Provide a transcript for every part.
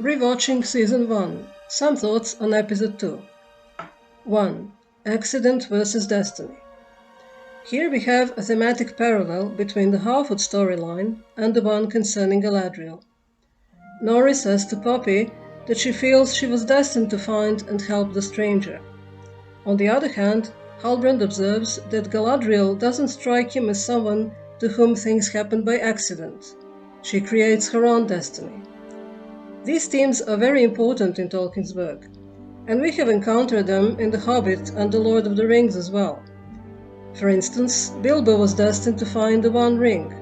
Rewatching Season 1. Some thoughts on Episode 2. 1. Accident versus Destiny. Here we have a thematic parallel between the Harfoot storyline and the one concerning Galadriel. Nori says to Poppy that she feels she was destined to find and help the stranger. On the other hand, Halbrand observes that Galadriel doesn't strike him as someone to whom things happen by accident. She creates her own destiny. These themes are very important in Tolkien's work, and we have encountered them in The Hobbit and The Lord of the Rings as well. For instance, Bilbo was destined to find the One Ring,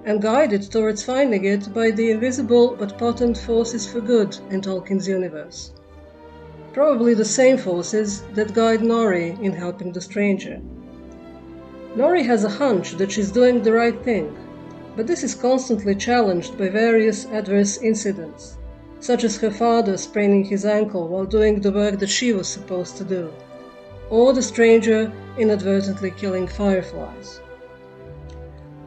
and guided towards finding it by the invisible but potent forces for good in Tolkien's universe. Probably the same forces that guide Nori in helping the stranger. Nori has a hunch that she's doing the right thing, but this is constantly challenged by various adverse incidents, such as her father spraining his ankle while doing the work that she was supposed to do, or the stranger inadvertently killing fireflies.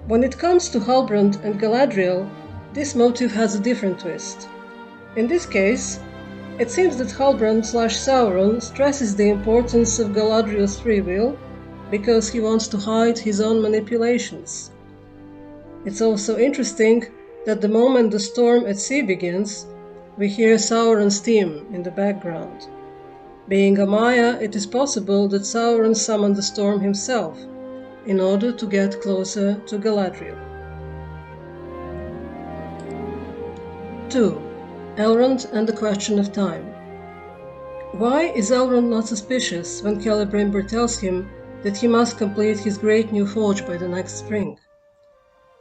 When it comes to Halbrand and Galadriel, this motive has a different twist. In this case, it seems that Halbrand/Sauron stresses the importance of Galadriel's free will because he wants to hide his own manipulations. It's also interesting that the moment the storm at sea begins, we hear Sauron's theme in the background. Being a Maya, it is possible that Sauron summoned the storm himself in order to get closer to Galadriel. 2. Elrond and the Question of Time. Why is Elrond not suspicious when Celebrimbor tells him that he must complete his great new forge by the next spring?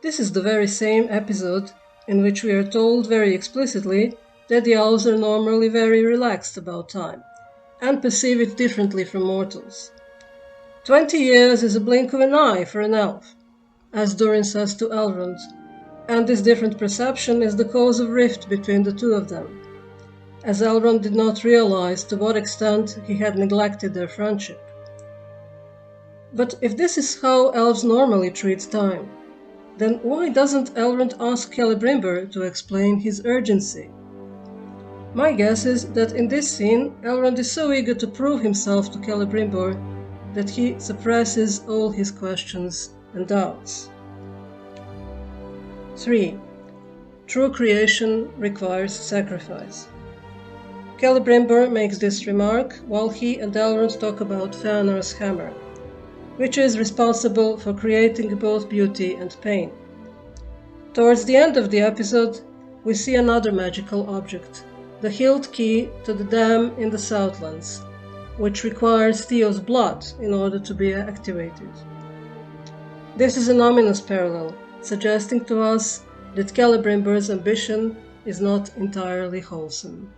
This is the very same episode in which we are told very explicitly that the elves are normally very relaxed about time, and perceive it differently from mortals. 20 years is a blink of an eye for an elf, as Durin says to Elrond, and this different perception is the cause of rift between the two of them, as Elrond did not realize to what extent he had neglected their friendship. But if this is how elves normally treat time, then why doesn't Elrond ask Celebrimbor to explain his urgency? My guess is that in this scene, Elrond is so eager to prove himself to Celebrimbor that he suppresses all his questions and doubts. 3. True creation requires sacrifice. Celebrimbor makes this remark while he and Elrond talk about Feanor's hammer, which is responsible for creating both beauty and pain. Towards the end of the episode, we see another magical object, the hilt key to the dam in the Southlands, which requires Theo's blood in order to be activated. This is an ominous parallel, suggesting to us that Celebrimbor's ambition is not entirely wholesome.